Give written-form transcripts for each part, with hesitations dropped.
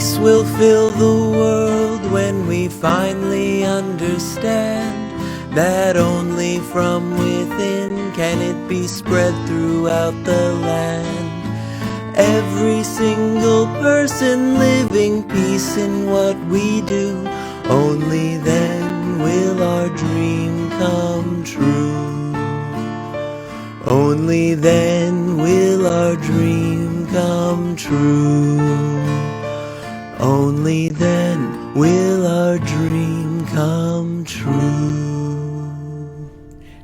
Peace will fill the world when we finally understand that only from within can it be spread throughout the land. Every single person living peace in what we do, only then will our dream come true. Only then will our dream come true. Only then will our dream come true.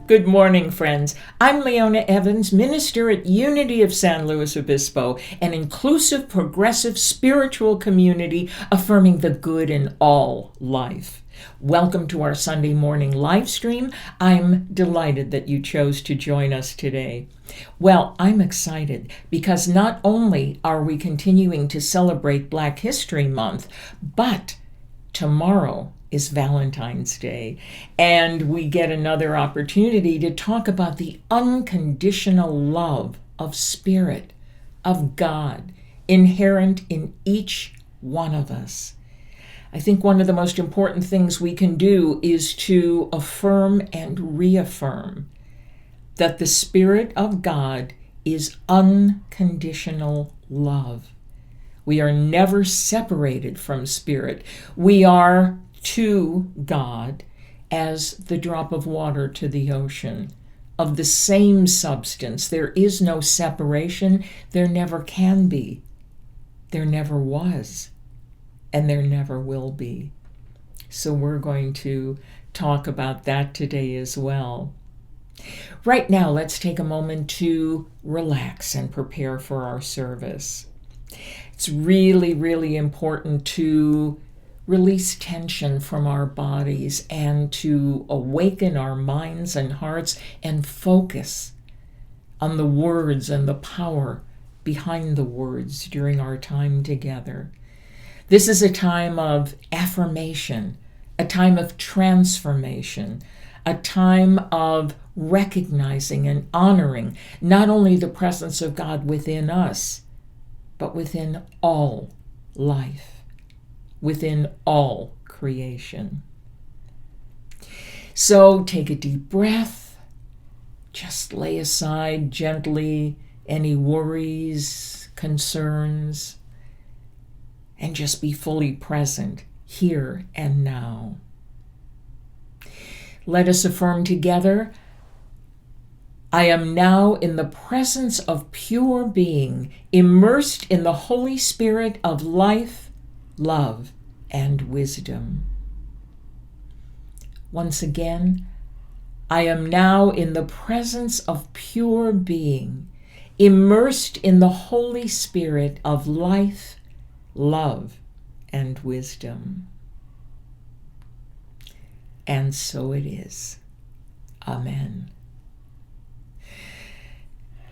Good morning, friends. I'm Leona Evans, minister at Unity of San Luis Obispo, an inclusive, progressive, spiritual community affirming the good in all life. Welcome to our Sunday morning live stream. I'm delighted that you chose to join us today. Well, I'm excited because not only are we continuing to celebrate Black History Month, but tomorrow is Valentine's Day, and we get another opportunity to talk about the unconditional love of Spirit, of God, inherent in each one of us. I think one of the most important things we can do is to affirm and reaffirm that the Spirit of God is unconditional love. We are never separated from Spirit. We are to God as the drop of water to the ocean, of the same substance. There is no separation. There never can be. There never was. And there never will be. So we're going to talk about that today as well. Right now, let's take a moment to relax and prepare for our service. It's really, really important to release tension from our bodies and to awaken our minds and hearts and focus on the words and the power behind the words during our time together. This is a time of affirmation, a time of transformation, a time of recognizing and honoring not only the presence of God within us, but within all life, within all creation. So take a deep breath, just lay aside gently any worries, concerns, and just be fully present here and now. Let us affirm together, I am now in the presence of pure being, immersed in the Holy Spirit of life, love, and wisdom. Once again, I am now in the presence of pure being, immersed in the Holy Spirit of life, love, and wisdom. And so it is. Amen.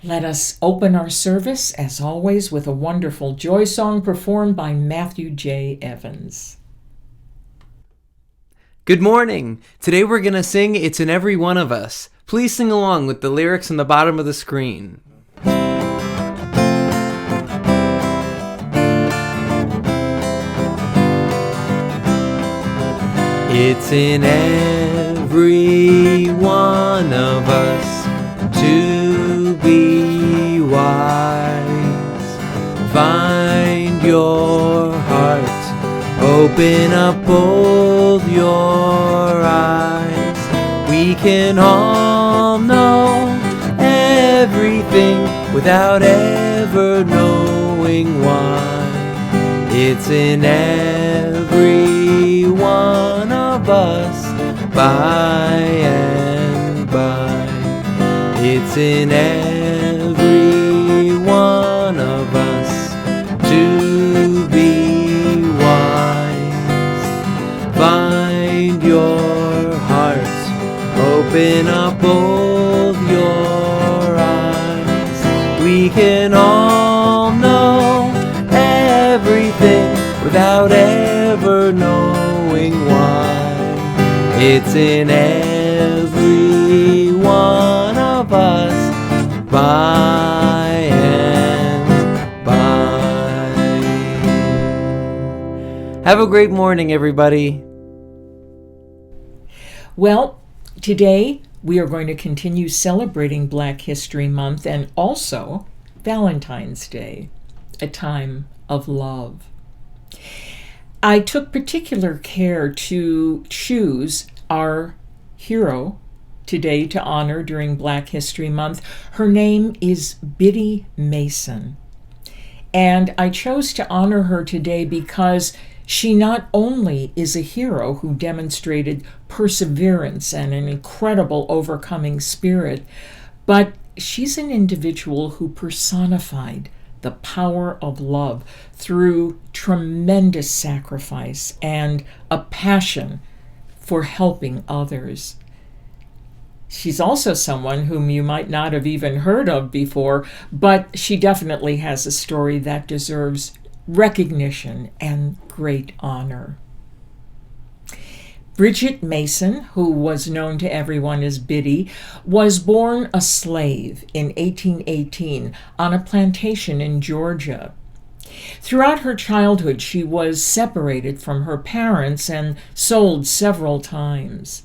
Let us open our service, as always, with a wonderful joy song performed by Matthew J. Evans. Good morning. Today we're going to sing It's in Every One of Us. Please sing along with the lyrics on the bottom of the screen. It's in every one of us to be wise. Find your heart, open up both your eyes. We can all know everything without ever knowing why. It's in every one of us by and by. It's in every one of us to be wise. Find your heart, open up both your eyes. We can all know everything without ever knowing why. It's in every one of us by and by. Have a great morning, everybody. Well, today we are going to continue celebrating Black History Month and also Valentine's Day, a time of love. I took particular care to choose our hero today to honor during Black History Month. Her name is Biddy Mason. And I chose to honor her today because she not only is a hero who demonstrated perseverance and an incredible overcoming spirit, but she's an individual who personified the power of love through tremendous sacrifice and a passion for helping others. She's also someone whom you might not have even heard of before, but she definitely has a story that deserves recognition and great honor. Bridget Mason, who was known to everyone as Biddy, was born a slave in 1818 on a plantation in Georgia. Throughout her childhood, she was separated from her parents and sold several times.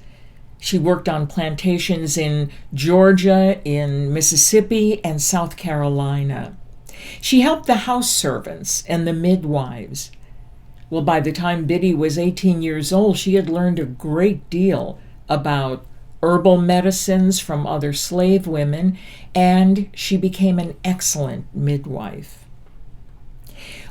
She worked on plantations in Georgia, in Mississippi, and South Carolina. She helped the house servants and the midwives. Well, by the time Biddy was 18 years old, she had learned a great deal about herbal medicines from other slave women, and she became an excellent midwife.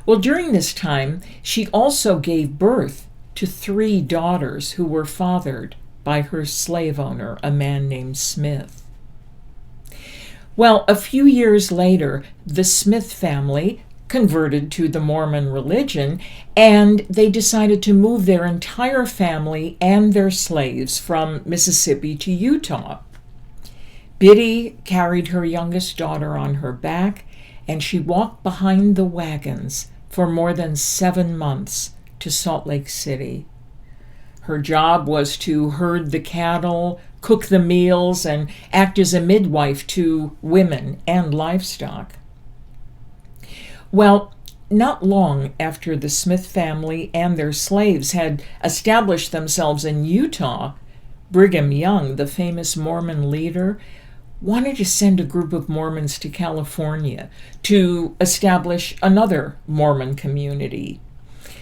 Well, during this time, she also gave birth to 3 daughters who were fathered by her slave owner, a man named Smith. Well, a few years later, the Smith family converted to the Mormon religion, and they decided to move their entire family and their slaves from Mississippi to Utah. Biddy carried her youngest daughter on her back, and she walked behind the wagons for more than 7 months to Salt Lake City. Her job was to herd the cattle, cook the meals, and act as a midwife to women and livestock. Well, not long after the Smith family and their slaves had established themselves in Utah, Brigham Young, the famous Mormon leader, wanted to send a group of Mormons to California to establish another Mormon community.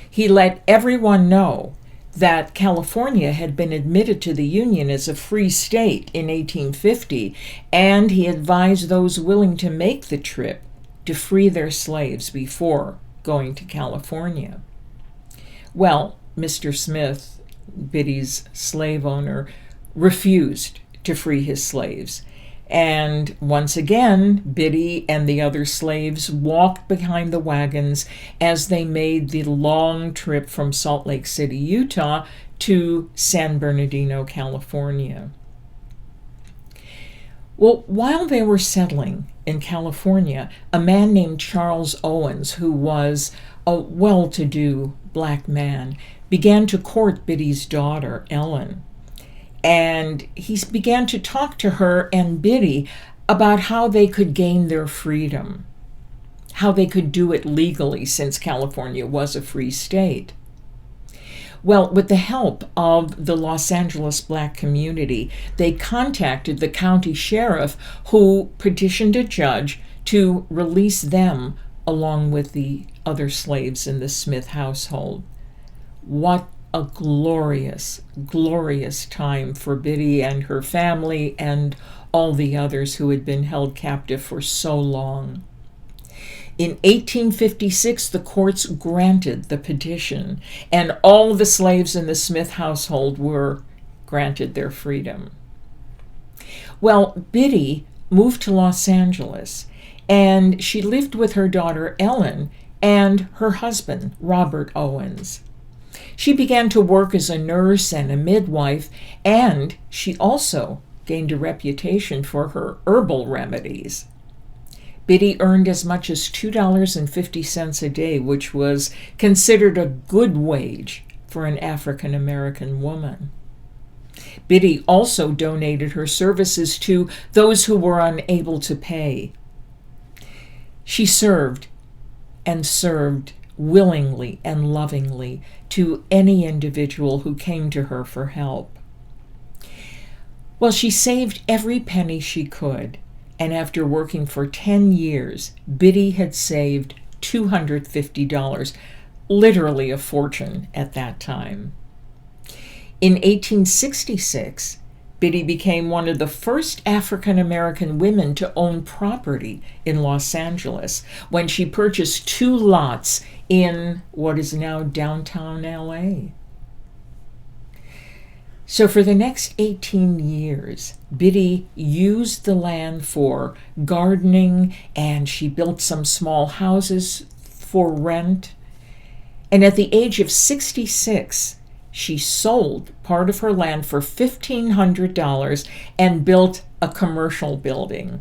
He let everyone know that California had been admitted to the Union as a free state in 1850, and he advised those willing to make the trip to free their slaves before going to California. Well, Mr. Smith, Biddy's slave owner, refused to free his slaves. And once again, Biddy and the other slaves walked behind the wagons as they made the long trip from Salt Lake City, Utah, to San Bernardino, California. Well, while they were settling in California, a man named Charles Owens, who was a well-to-do black man, began to court Biddy's daughter, Ellen. And he began to talk to her and Biddy about how they could gain their freedom, how they could do it legally since California was a free state. Well, with the help of the Los Angeles black community, they contacted the county sheriff, who petitioned a judge to release them along with the other slaves in the Smith household. What a glorious, glorious time for Biddy and her family and all the others who had been held captive for so long. In 1856, the courts granted the petition, and all the slaves in the Smith household were granted their freedom. Well, Biddy moved to Los Angeles, and she lived with her daughter Ellen and her husband, Robert Owens. She began to work as a nurse and a midwife, and she also gained a reputation for her herbal remedies. Biddy earned as much as $2.50 a day, which was considered a good wage for an African American woman. Biddy also donated her services to those who were unable to pay. She served and served willingly and lovingly to any individual who came to her for help. Well, she saved every penny she could, and after working for 10 years, Biddy had saved $250, literally a fortune at that time. In 1866, Biddy became one of the first African American women to own property in Los Angeles when she purchased 2 lots in what is now downtown LA. So for the next 18 years, Biddy used the land for gardening, and she built some small houses for rent. And at the age of 66, she sold part of her land for $1,500 and built a commercial building.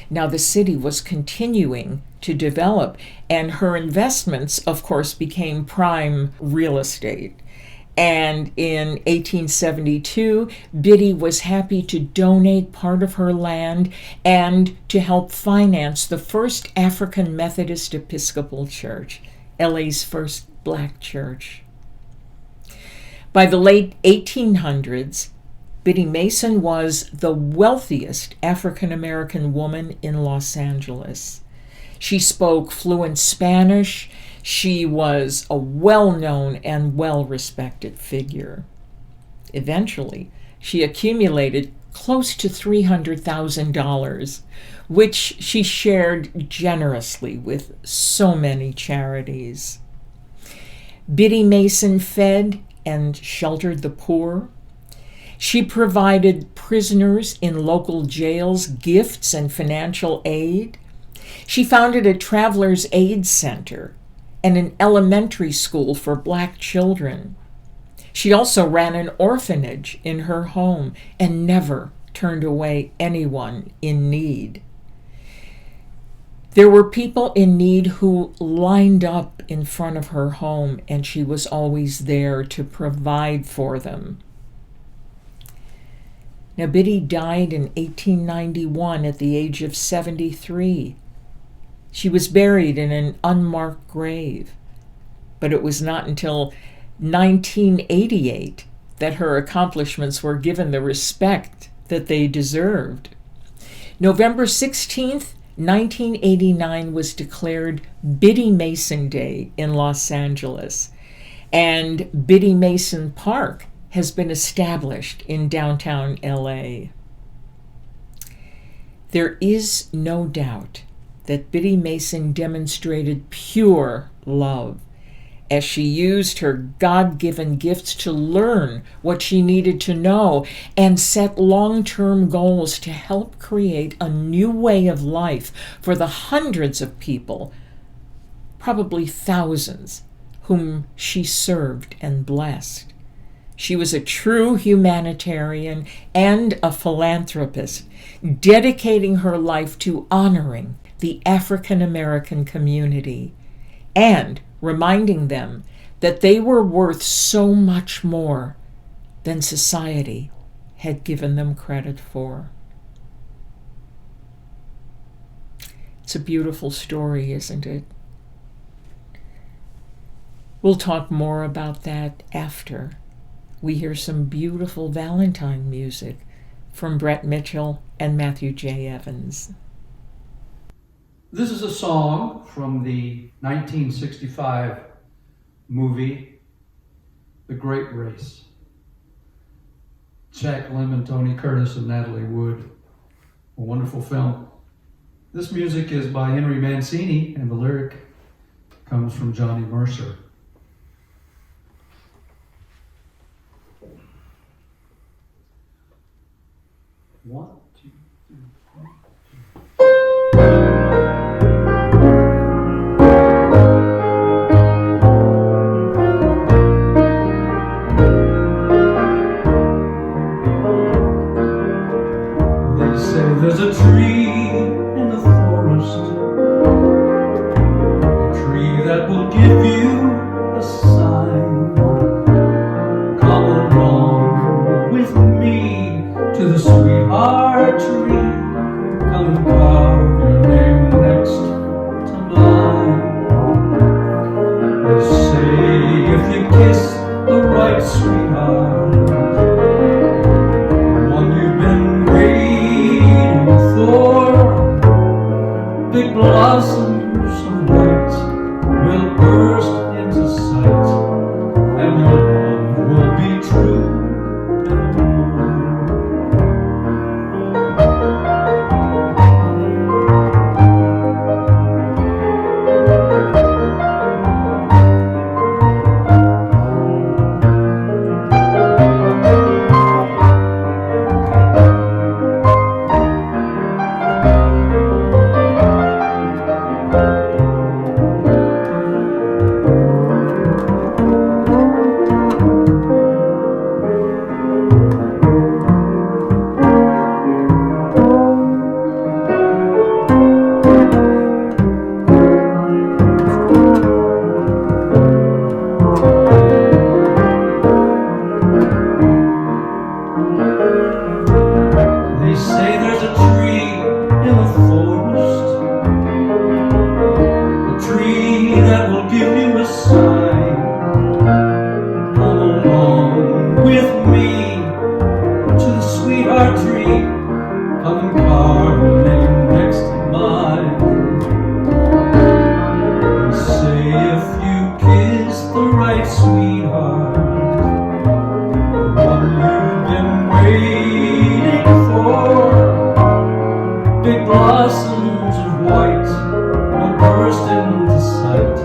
Now the city was continuing to develop, and her investments, of course, became prime real estate. And in 1872, Biddy was happy to donate part of her land and to help finance the first African Methodist Episcopal Church, LA's first black church. By the late 1800s, Biddy Mason was the wealthiest African American woman in Los Angeles. She spoke fluent Spanish. She was a well-known and well-respected figure. Eventually, she accumulated close to $300,000, which she shared generously with so many charities. Biddy Mason fed and sheltered the poor. She provided prisoners in local jails gifts and financial aid. She founded a traveler's aid center and an elementary school for black children. She also ran an orphanage in her home and never turned away anyone in need. There were people in need who lined up in front of her home, and she was always there to provide for them. Now, Biddy died in 1891 at the age of 73. She was buried in an unmarked grave, but it was not until 1988 that her accomplishments were given the respect that they deserved. November 16th, 1989 was declared Biddy Mason Day in Los Angeles, and Biddy Mason Park has been established in downtown LA. There is no doubt that Biddy Mason demonstrated pure love as she used her God-given gifts to learn what she needed to know and set long-term goals to help create a new way of life for the hundreds of people, probably thousands, whom she served and blessed. She was a true humanitarian and a philanthropist, dedicating her life to honoring the African American community and reminding them that they were worth so much more than society had given them credit for. It's a beautiful story, isn't it? We'll talk more about that after we hear some beautiful Valentine music from Brett Mitchell and Matthew J. Evans. This is a song from the 1965 movie, The Great Race. Jack Lemmon, Tony Curtis, and Natalie Wood. A wonderful film. This music is by Henry Mancini, and the lyric comes from Johnny Mercer. One, two, three, four. They say there's a tree in the forest, a tree that will give you a sign. Come along with me to the sweetheart tree. Come and carve your name next to mine. in the forest, a tree that will give you a sign. Come along with me to the sweetheart tree. Come and carve your name next to mine. And say if you kiss the right sweetheart, what you've been waiting for. Big blossoms of white will burst into sight,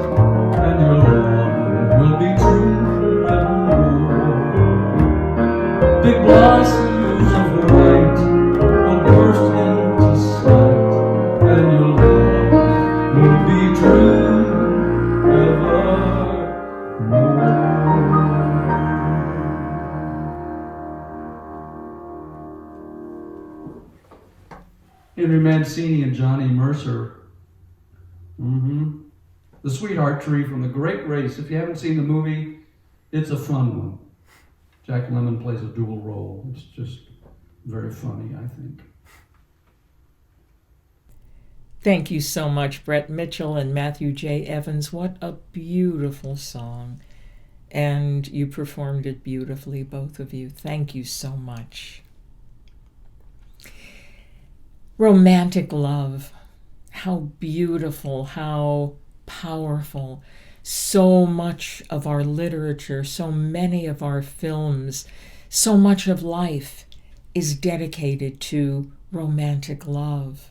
and your love will be true evermore. Big blossoms of white will burst into sight, and your love will be true evermore. Henry Mancini and Johnny Mercer. The Sweetheart Tree from The Great Race. If you haven't seen the movie, it's a fun one. Jack Lemmon plays a dual role. It's just very funny, I think. Thank you so much, Brett Mitchell and Matthew J. Evans. What a beautiful song. And you performed it beautifully, both of you. Thank you so much. Romantic love. How beautiful, how powerful. So much of our literature, so many of our films, so much of life is dedicated to romantic love.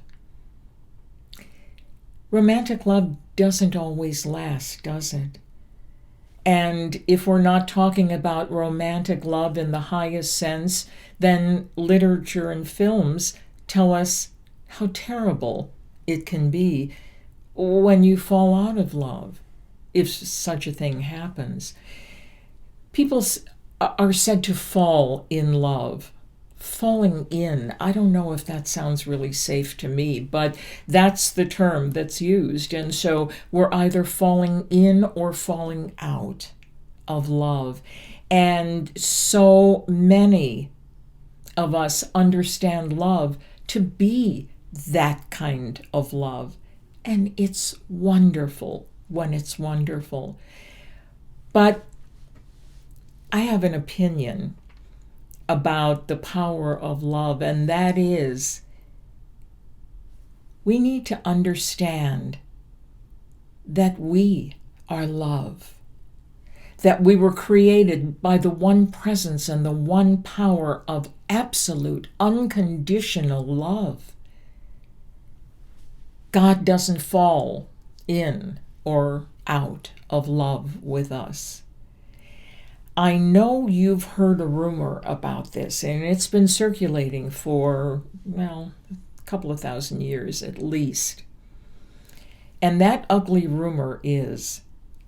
Romantic love doesn't always last, does it? And if we're not talking about romantic love in the highest sense, then literature and films tell us how terrible it can be when you fall out of love, if such a thing happens. People are said to fall in love. Falling in, I don't know if that sounds really safe to me, but that's the term that's used. And so we're either falling in or falling out of love. And so many of us understand love to be that kind of love. And it's wonderful when it's wonderful. But I have an opinion about the power of love, and that is we need to understand that we are love, that we were created by the one presence and the one power of absolute, unconditional love. God doesn't fall in or out of love with us. I know you've heard a rumor about this, and it's been circulating for, well, a couple of thousand years at least. And that ugly rumor is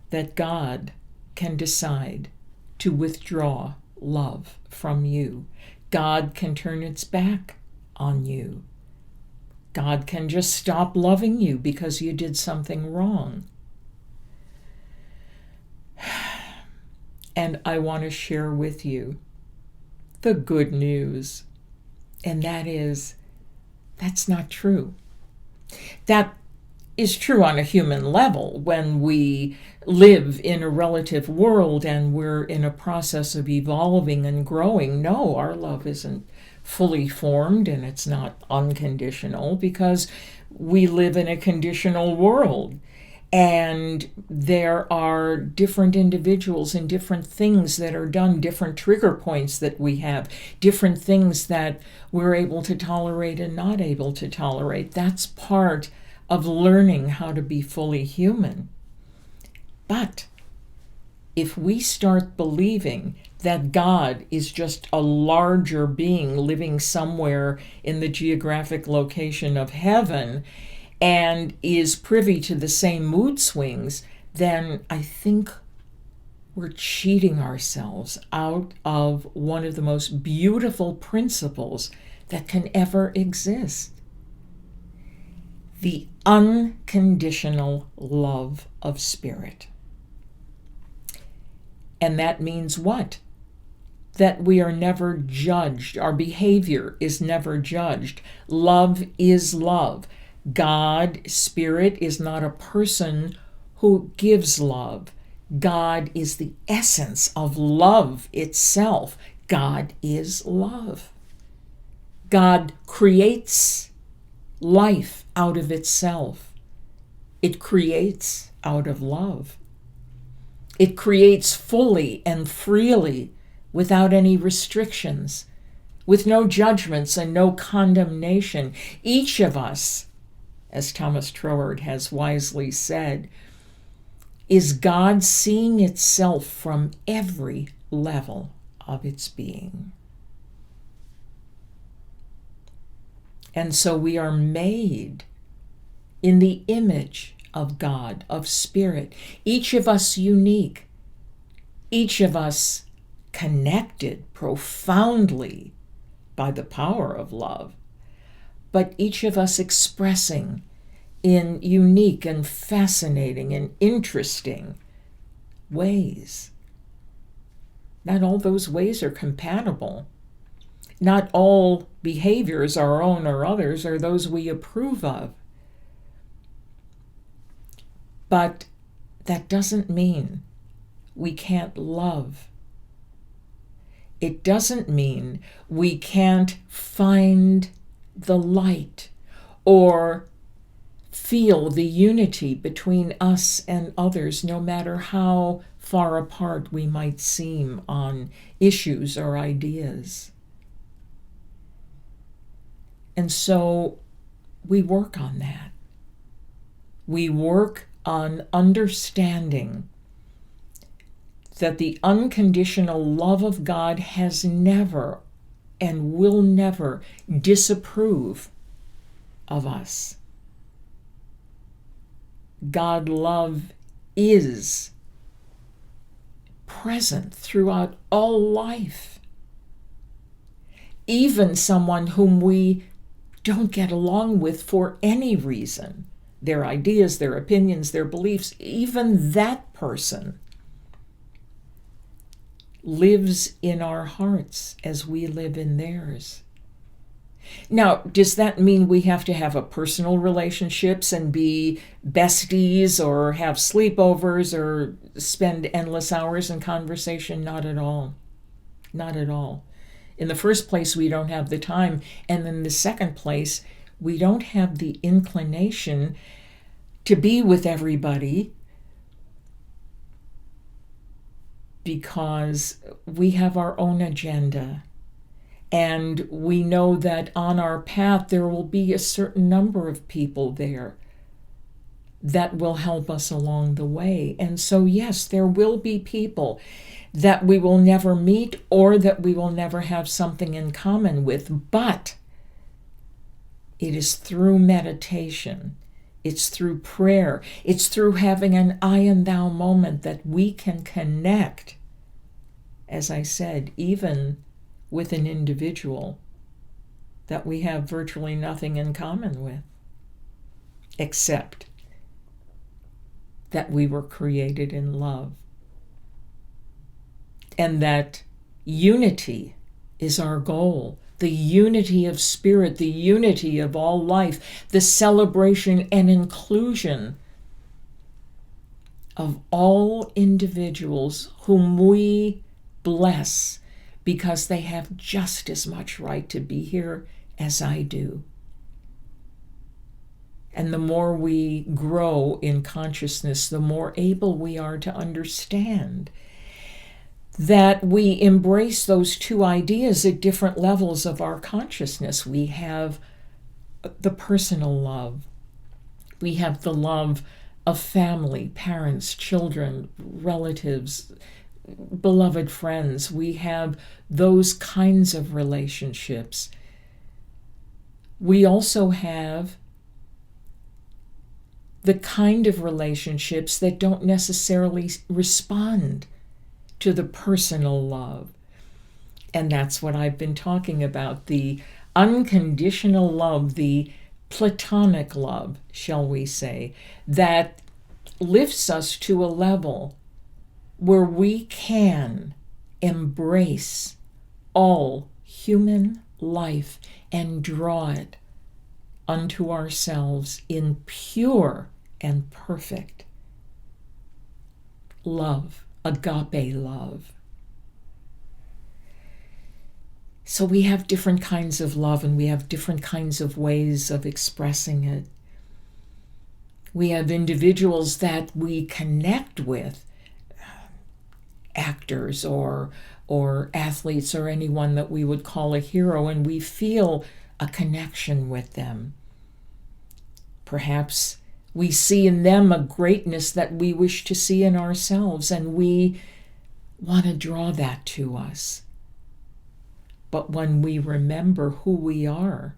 that God can decide to withdraw love from you. God can turn its back on you. God can just stop loving you because you did something wrong. And I want to share with you the good news. And that is, that's not true. That is true on a human level when we live in a relative world and we're in a process of evolving and growing. No, our love isn't fully formed and it's not unconditional because we live in a conditional world. And there are different individuals and different things that are done, different trigger points that we have, different things that we're able to tolerate and not able to tolerate. That's part of learning how to be fully human. But if we start believing that God is just a larger being living somewhere in the geographic location of heaven and is privy to the same mood swings, then I think we're cheating ourselves out of one of the most beautiful principles that can ever exist. The unconditional love of spirit. And that means what? that we are never judged. Our behavior is never judged. Love is love. God, Spirit, is not a person who gives love. God is the essence of love itself. God is love. God creates life out of itself. It creates out of love. It creates fully and freely without any restrictions, with no judgments and no condemnation. Each of us, as Thomas Troward has wisely said, is God seeing itself from every level of its being. And so we are made in the image of God, of Spirit, each of us unique, each of us connected profoundly by the power of love, but each of us expressing in unique and fascinating and interesting ways. Not all those ways are compatible. Not all behaviors, our own or others, are those we approve of. But that doesn't mean we can't love. It doesn't mean we can't find the light or feel the unity between us and others, no matter how far apart we might seem on issues or ideas. And so we work on that. We work on understanding that the unconditional love of God has never and will never disapprove of us. God love is present throughout all life. Even someone whom we don't get along with for any reason, their ideas, their opinions, their beliefs, even that person lives in our hearts as we live in theirs. Now, does that mean we have to have a personal relationships and be besties or have sleepovers or spend endless hours in conversation? Not at all. Not at all. In the first place, we don't have the time. And in the second place, we don't have the inclination to be with everybody because we have our own agenda. And we know that on our path, there will be a certain number of people there that will help us along the way. And so, yes, there will be people that we will never meet or that we will never have something in common with. But it is through meditation, it's through prayer, it's through having an I and thou moment that we can connect, as I said, even with an individual that we have virtually nothing in common with, except that we were created in love. And that unity is our goal, the unity of spirit, the unity of all life, the celebration and inclusion of all individuals whom we bless because they have just as much right to be here as I do. And the more we grow in consciousness, the more able we are to understand that we embrace those two ideas at different levels of our consciousness. We have the personal love. We have the love of family, parents, children, relatives, beloved friends. We have those kinds of relationships. We also have the kind of relationships that don't necessarily respond to the personal love. And that's what I've been talking about, the unconditional love, the platonic love, shall we say, that lifts us to a level where we can embrace all human life and draw it unto ourselves in pure and perfect love, agape love. So we have different kinds of love, and we have different kinds of ways of expressing it. We have individuals that we connect with, actors or athletes or anyone that we would call a hero, and we feel a connection with them. Perhaps we see in them a greatness that we wish to see in ourselves, and we want to draw that to us. But when we remember who we are,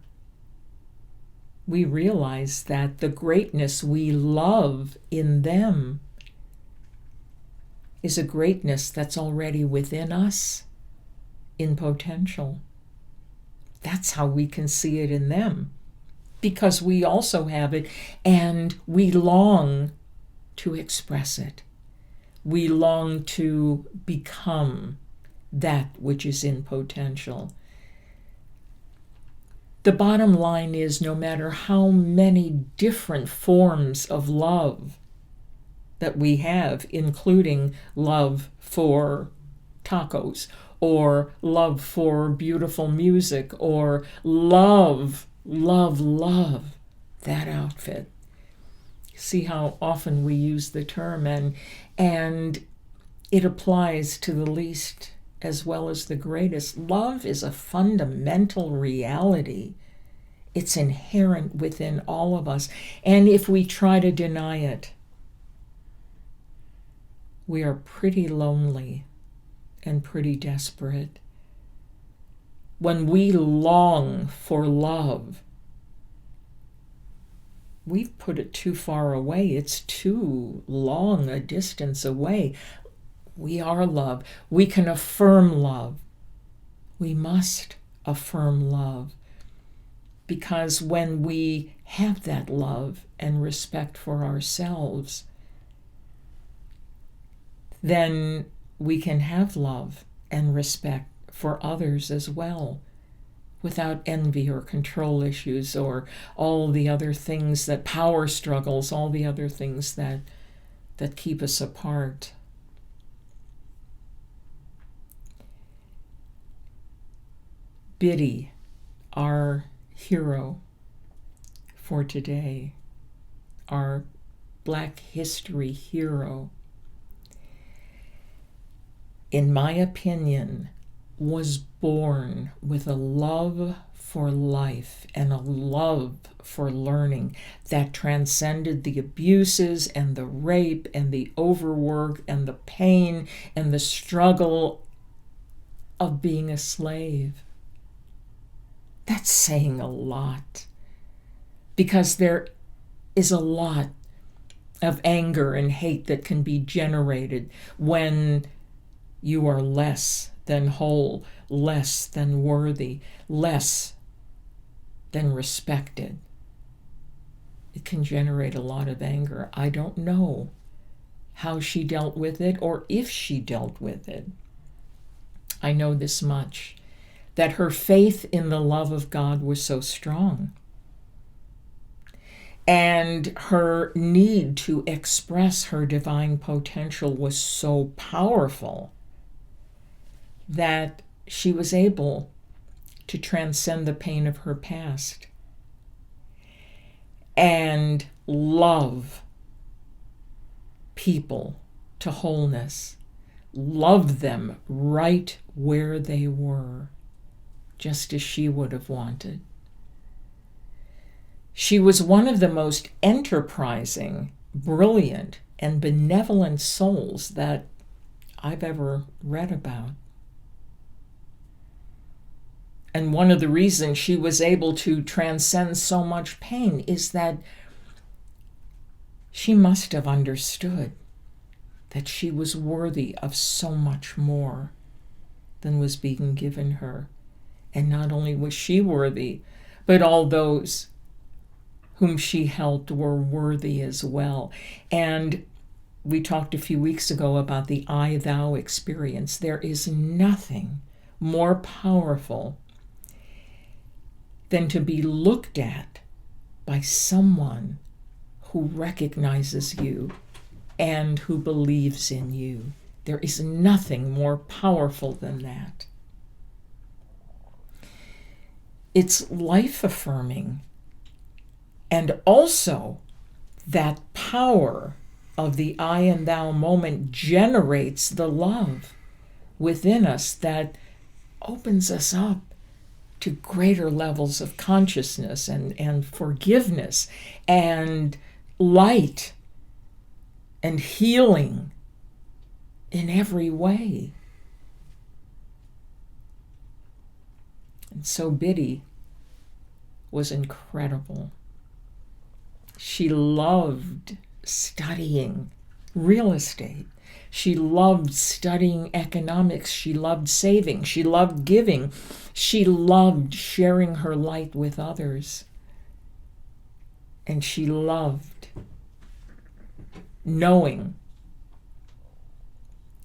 we realize that the greatness we love in them is a greatness that's already within us in potential. That's how we can see it in them, because we also have it, and we long to express it. We long to become that which is in potential. The bottom line is, no matter how many different forms of love that we have, including love for tacos, or love for beautiful music, or love that outfit. See how often we use the term, and it applies to the least as well as the greatest. Love is a fundamental reality. It's inherent within all of us. And if we try to deny it, we are pretty lonely and pretty desperate. When we long for love, we've put it too far away. It's too long a distance away. We are love. We can affirm love. We must affirm love. Because when we have that love and respect for ourselves, then we can have love and respect for others as well, without envy or control issues or all the other things, that power struggles, all the other things that keep us apart. Biddy, our hero for today, our Black history hero, in my opinion, was born with a love for life and a love for learning that transcended the abuses and the rape and the overwork and the pain and the struggle of being a slave. That's saying a lot, because there is a lot of anger and hate that can be generated when you are less than whole, less than worthy, less than respected. It can generate a lot of anger. I don't know how she dealt with it or if she dealt with it. I know this much, that her faith in the love of God was so strong, and her need to express her divine potential was so powerful that she was able to transcend the pain of her past and love people to wholeness, love them right where they were, just as she would have wanted. She was one of the most enterprising, brilliant, and benevolent souls that I've ever read about. And one of the reasons she was able to transcend so much pain is that she must have understood that she was worthy of so much more than was being given her. And not only was she worthy, but all those whom she helped were worthy as well. And we talked a few weeks ago about the I-thou experience. There is nothing more powerful than to be looked at by someone who recognizes you and who believes in you. There is nothing more powerful than that. It's life-affirming, and also that power of the I and thou moment generates the love within us that opens us up to greater levels of consciousness and forgiveness and light and healing in every way. And so Biddy was incredible. She loved studying real estate. She loved studying economics. She loved saving. She loved giving. She loved sharing her light with others. And she loved knowing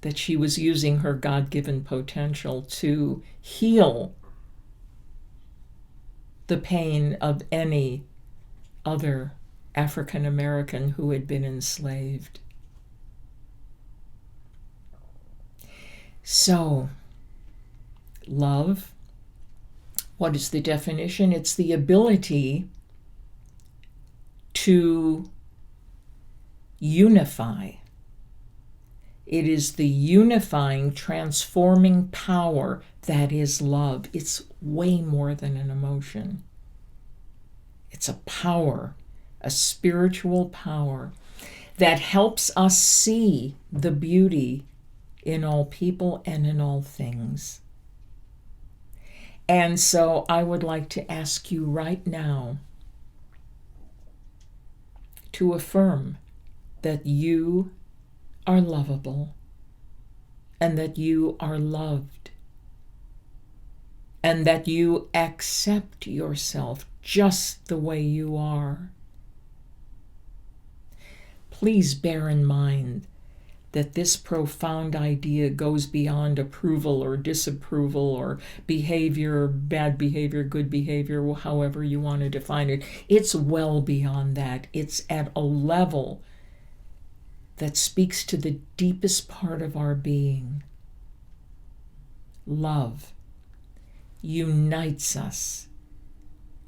that she was using her God-given potential to heal the pain of any other African American who had been enslaved. So, love, what is the definition? It's the ability to unify. It is the unifying, transforming power that is love. It's way more than an emotion. It's a power, a spiritual power that helps us see the beauty in all people and in all things. And so I would like to ask you right now to affirm that you are lovable and that you are loved and that you accept yourself just the way you are. Please bear in mind that this profound idea goes beyond approval or disapproval or behavior, bad behavior, good behavior, however you want to define it. It's well beyond that. It's at a level that speaks to the deepest part of our being. Love unites us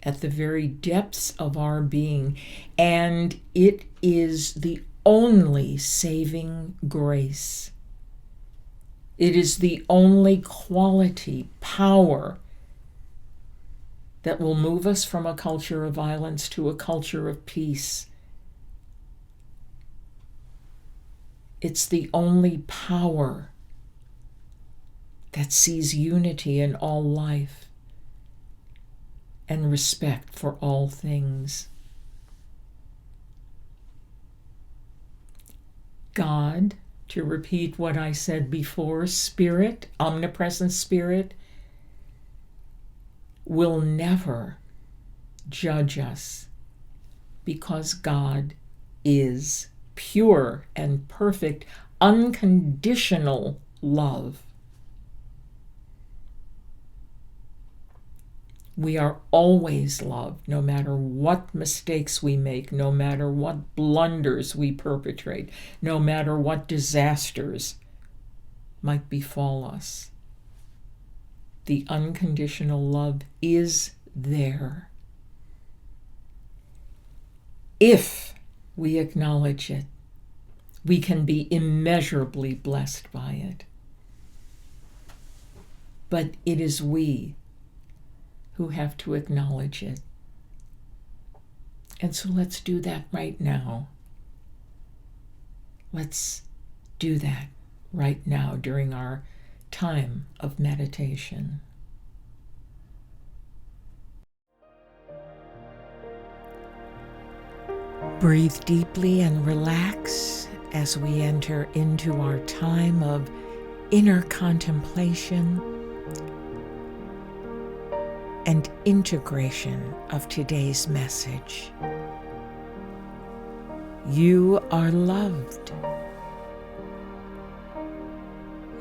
at the very depths of our being, and it is the only saving grace. It is the only quality, power that will move us from a culture of violence to a culture of peace. It's the only power that sees unity in all life and respect for all things. God, to repeat what I said before, Spirit, omnipresent Spirit, will never judge us because God is pure and perfect, unconditional love. We are always loved, no matter what mistakes we make, no matter what blunders we perpetrate, no matter what disasters might befall us. The unconditional love is there if we acknowledge it. We can be immeasurably blessed by it. But it is we who have to acknowledge it. And so let's do that right now. Let's do that right now during our time of meditation. Breathe deeply and relax as we enter into our time of inner contemplation and integration of today's message. You are loved.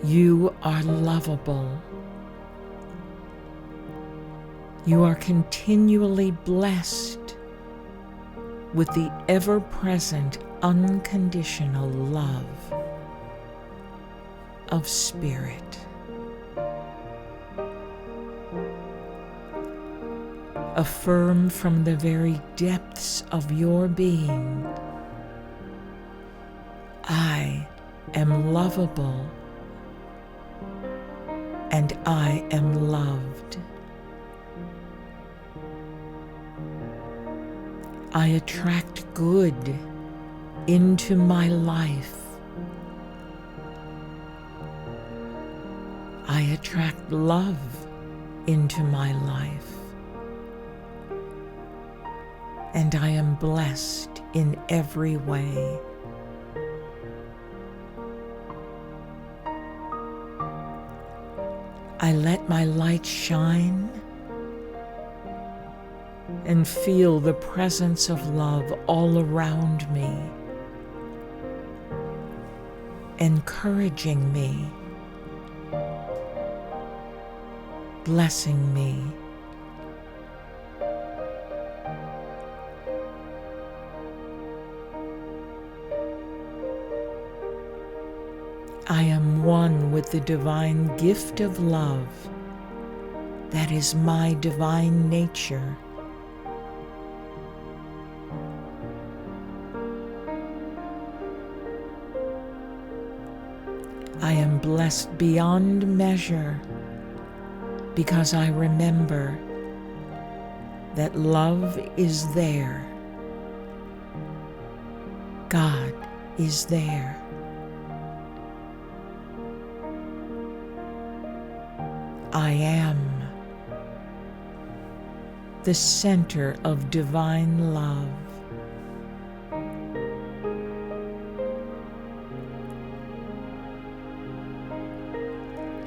You are lovable. You are continually blessed with the ever-present unconditional love of Spirit. Affirm from the very depths of your being, I am lovable and I am loved. I attract good into my life. I attract love into my life. And I am blessed in every way. I let my light shine and feel the presence of love all around me, encouraging me, blessing me. I am one with the divine gift of love that is my divine nature. I am blessed beyond measure because I remember that love is there. God is there. I am the center of divine love.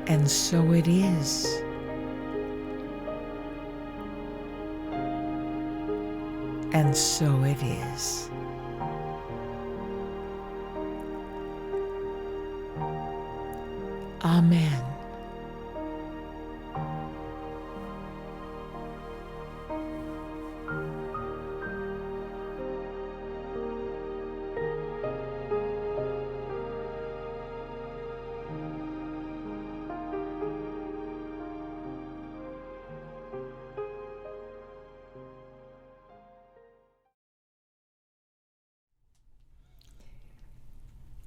And so it is. And so it is. Amen.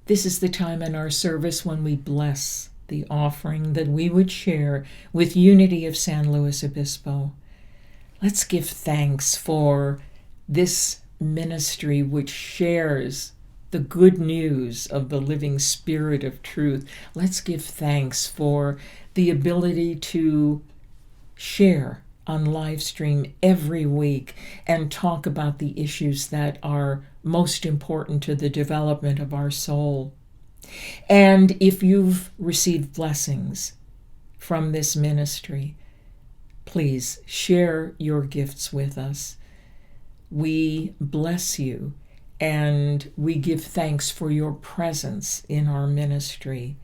This is the time in our service when we bless the offering that we would share with Unity of San Luis Obispo. Let's give thanks for this ministry which shares the good news of the living Spirit of truth. Let's give thanks for the ability to share on live stream every week and talk about the issues that are most important to the development of our soul. And if you've received blessings from this ministry, please share your gifts with us. We bless you and we give thanks for your presence in our ministry.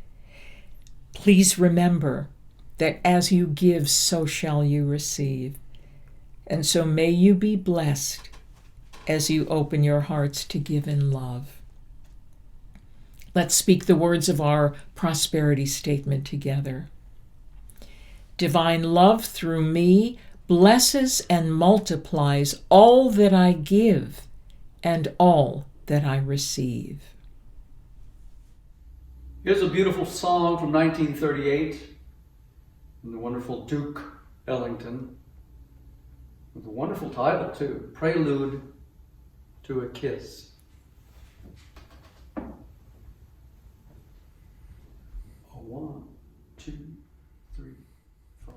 Please remember that as you give, so shall you receive. And so may you be blessed as you open your hearts to give in love. Let's speak the words of our prosperity statement together. Divine love through me blesses and multiplies all that I give and all that I receive. Here's a beautiful song from 1938 from the wonderful Duke Ellington, with a wonderful title too, Prelude to a Kiss. One, two, three, four.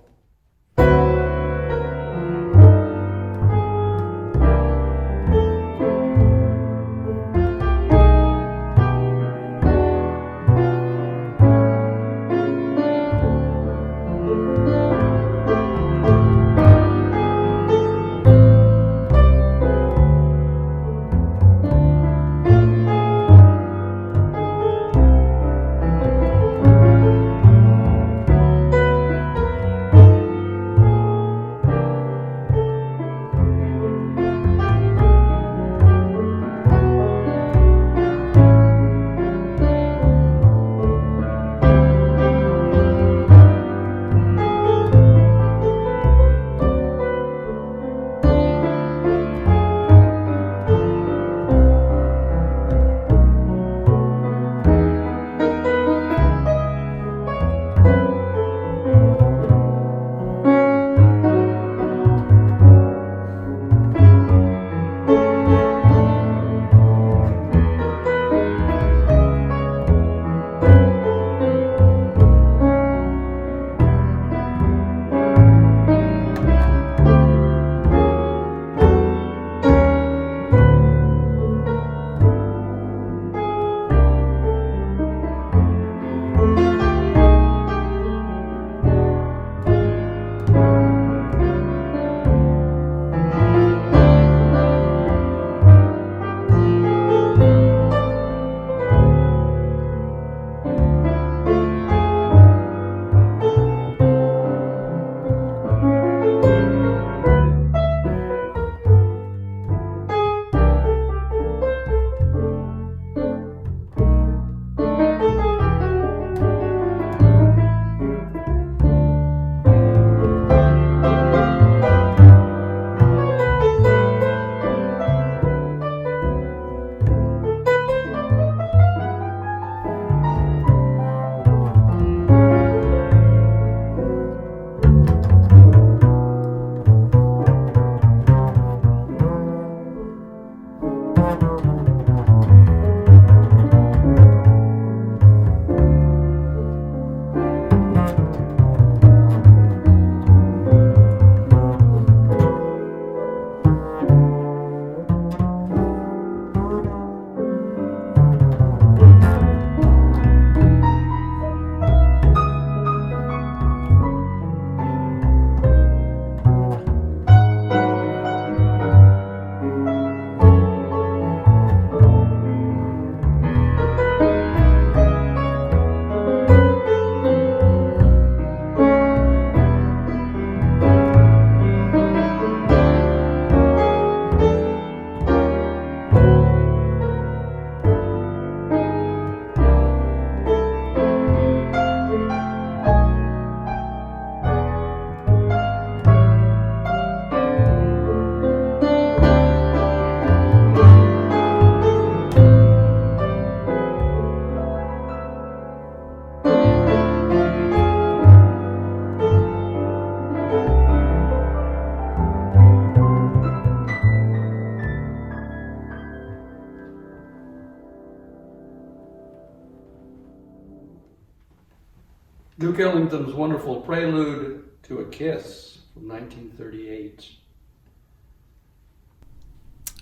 Duke Ellington's wonderful Prelude to a Kiss from 1938.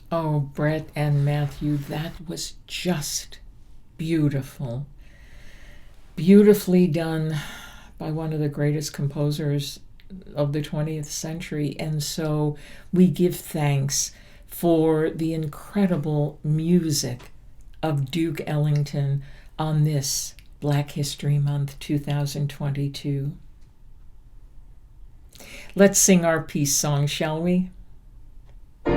Oh, Brett and Matthew, that was just beautiful. Beautifully done by one of the greatest composers of the 20th century. And so we give thanks for the incredible music of Duke Ellington on this Black History Month 2022. Let's sing our peace song, shall we? Let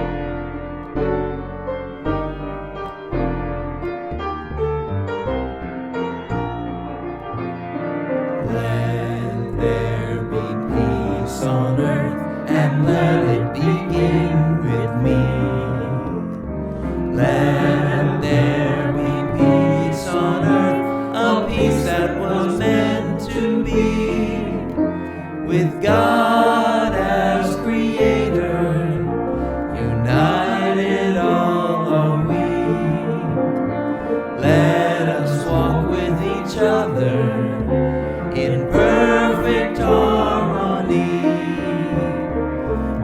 there be peace on earth, and let it begin with me. Let there be peace on earth, a peace that was meant to be. With God as creator, united all are we. Let us walk with each other in perfect harmony.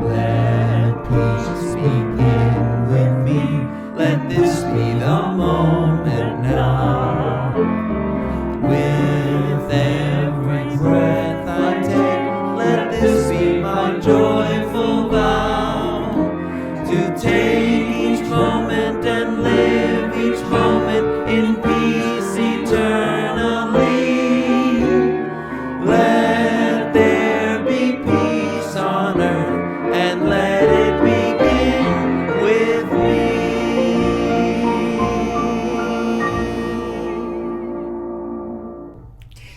Let peace begin with me. Let this be the moment now. With every breath I take, let this be my joyful vow. To take each moment and live each moment in peace eternally. Let there be peace on earth, and let it begin with me.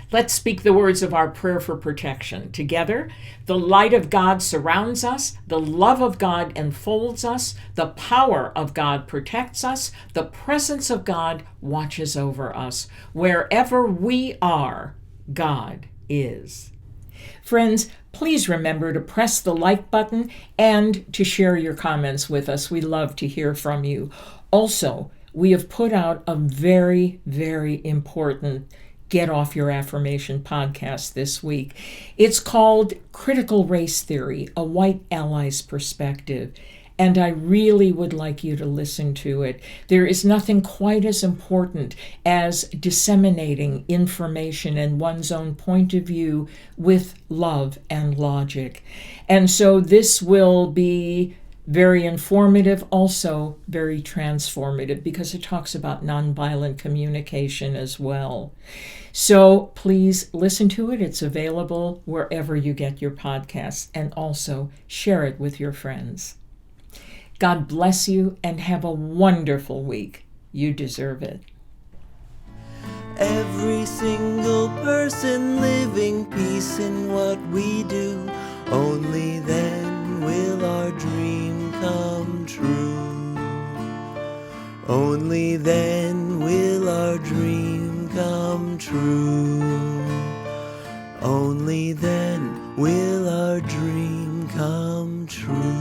Let's speak the words of our prayer for protection. Together, the light of God surrounds us, the love of God enfolds us, the power of God protects us, the presence of God watches over us. Wherever we are, God is. Friends, please remember to press the like button and to share your comments with us. We love to hear from you. Also, we have put out a very, very important Get Off Your Affirmation podcast this week. It's called Critical Race Theory, a White Ally's Perspective. And I really would like you to listen to it. There is nothing quite as important as disseminating information and one's own point of view with love and logic. And so this will be very informative, also very transformative, because it talks about nonviolent communication as well. So please listen to it. It's available wherever you get your podcasts, and also share it with your friends. God bless you and have a wonderful week. You deserve it. Every single person living peace in what we do. Only then will our dream come true. Only then will our dream come true. Only then will our dream come true.